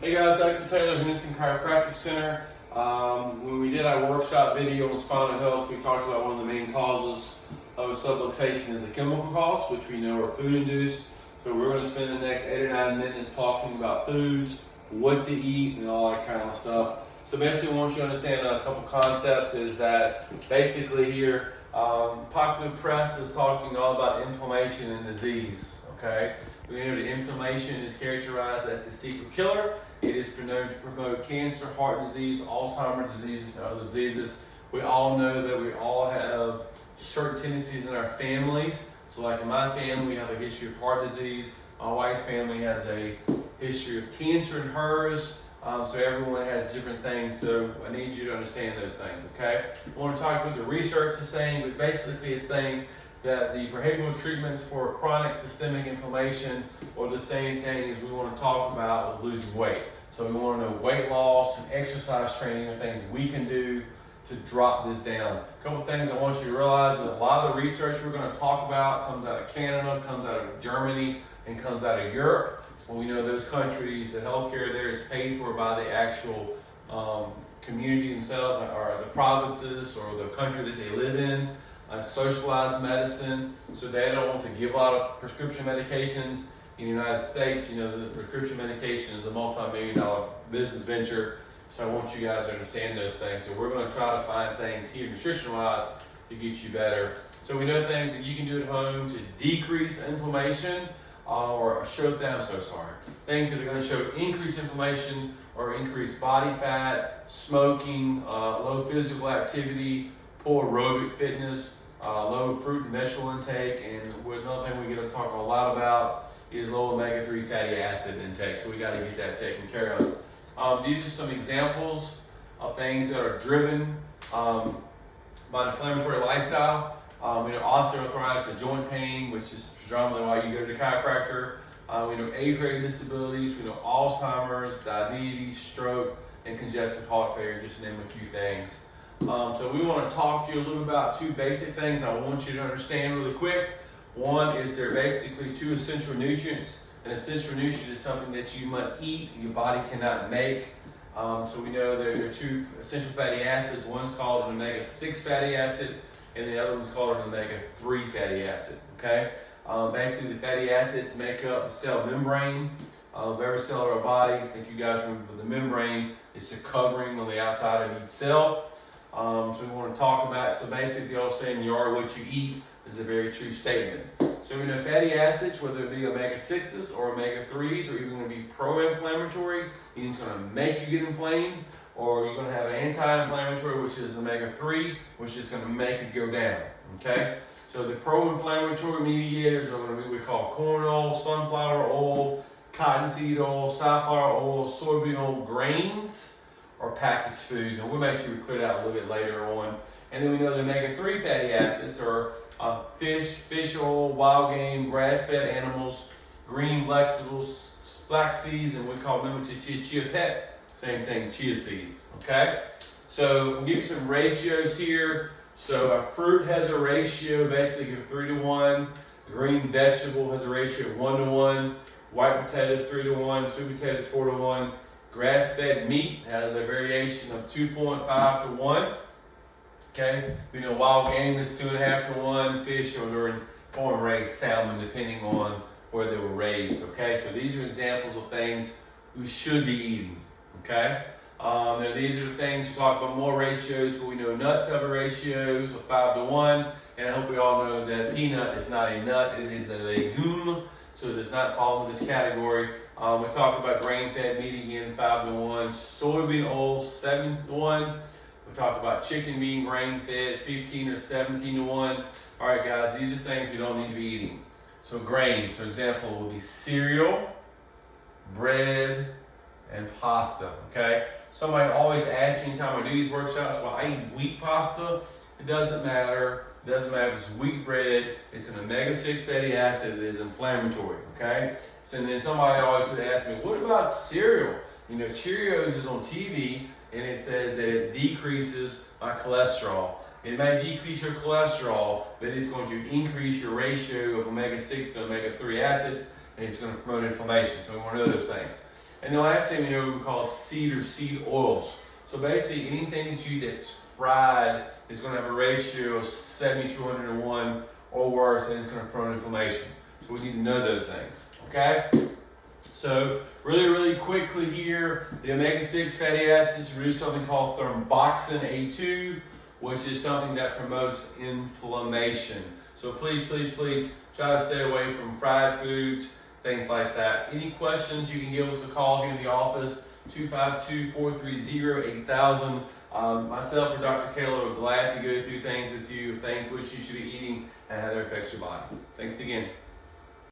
Hey guys, Dr. Taylor, Henderson Chiropractic Center. When we did our workshop video on spinal health, we talked about one of the main causes of subluxation is the chemical cause, which we know are food induced. So we're going to spend the next 8 or 9 minutes talking about foods, what to eat, and all that kind of stuff. So basically, I want you to understand a couple concepts is that basically here, popular press is talking all about inflammation and disease, okay? We know that inflammation is characterized as the secret killer. It is known to promote cancer, heart disease, Alzheimer's diseases, and other diseases. We all know that we all have certain tendencies in our families. So like in my family, we have a history of heart disease. My wife's family has a history of cancer in hers. So everyone has different things. So I need you to understand those things, okay? I want to talk about what the research is saying, but basically it's saying that the behavioral treatments for chronic systemic inflammation are the same thing as we want to talk about with losing weight. So we want to know weight loss and exercise training are things we can do to drop this down. A couple of things I want you to realize is a lot of the research we're going to talk about comes out of Canada, comes out of Germany, and comes out of Europe. And we know those countries, the healthcare there is paid for by the actual community themselves, or the provinces, or the country that they live in. Socialized medicine, so they don't want to give a lot of prescription medications. In the United States, you know, the prescription medication is a multi-million-dollar business venture, so I want you guys to understand those things. So we're going to try to find things here nutrition-wise to get you better. So we know things that you can do at home to decrease inflammation things that are going to show increased inflammation or increased body fat, smoking, low physical activity, poor aerobic fitness, low fruit and vegetable intake, and another thing we're going to talk a lot about is low omega-3 fatty acid intake. So we got to get that taken care of. These are some examples of things that are driven by an inflammatory lifestyle. Osteoarthritis or joint pain, which is predominantly why you go to the chiropractor. We know age-related disabilities. We know Alzheimer's, diabetes, stroke, and congestive heart failure, just to name a few things. So we want to talk to you a little about two basic things I want you to understand really quick. One is there are basically two essential nutrients. An essential nutrient is something that you must eat, your body cannot make. So we know there are two essential fatty acids. One's called an omega-6 fatty acid, and the other one's called an omega-3 fatty acid, okay? Basically, the fatty acids make up the cell membrane of every cell of our body. I think you guys remember the membrane is the covering on the outside of each cell. So we want to talk about, so basically all saying you are what you eat is a very true statement. So we know fatty acids, whether it be omega-6s or omega-3s, are either going to be pro-inflammatory, meaning it's going to make you get inflamed, or you're going to have an anti-inflammatory, which is omega-3, which is going to make it go down, okay? So the pro-inflammatory mediators are going to be what we call corn oil, sunflower oil, cottonseed oil, safflower oil, soybean oil, grains, or packaged foods. And we'll make sure we clear that a little bit later on. And then we know the omega-3 fatty acids are fish oil, wild game, grass-fed animals, green vegetables, flax seeds, and we call them chia pet. Same thing, chia seeds, okay? So we'll give you some ratios here. So a fruit has a ratio basically of 3-to-1. A green vegetable has a ratio of 1-to-1. White potatoes 3-to-1. Sweet potatoes 4-to-1. Grass-fed meat has a variation of 2.5-to-1. Okay, we know wild game is 2.5-to-1. Fish or farm-raised salmon, depending on where they were raised. Okay, so these are examples of things we should be eating. Okay, these are the things we talk about more ratios. We know nuts have a ratios of 5-to-1, and I hope we all know that peanut is not a nut; it is a legume, so it does not fall in this category. We talk about grain-fed meat again, 5-to-1. Soybean oil, 7-to-1. We talk about chicken being grain-fed, 15 or 17-to-1. All right, guys, these are things you don't need to be eating. So grains, for example, will be cereal, bread, and pasta, okay? Somebody always asks me anytime I do these workshops, well, I eat wheat pasta. It doesn't matter. It doesn't matter if it's wheat bread. It's an omega-6 fatty acid. It is inflammatory, okay? So then somebody always would ask me, what about cereal? You know, Cheerios is on TV, and it says that it decreases my cholesterol. It may decrease your cholesterol, but it's going to increase your ratio of omega-6 to omega-3 acids, and it's going to promote inflammation. So we want to know those things. And the last thing we know we call seed or seed oils. So basically anything that you eat that's fried is going to have a ratio of 70:100 to 1 or worse, and it's going to prone inflammation. So we need to know those things, okay? So really quickly here, the omega-6 fatty acids produce something called thromboxane A2, which is something that promotes inflammation. So please try to stay away from fried foods, things like that. Any questions, you can give us a call here in the office, 252-430-8000. Myself or Dr. Kayla are glad to go through things with you, things which you should be eating and how they affect your body. Thanks again.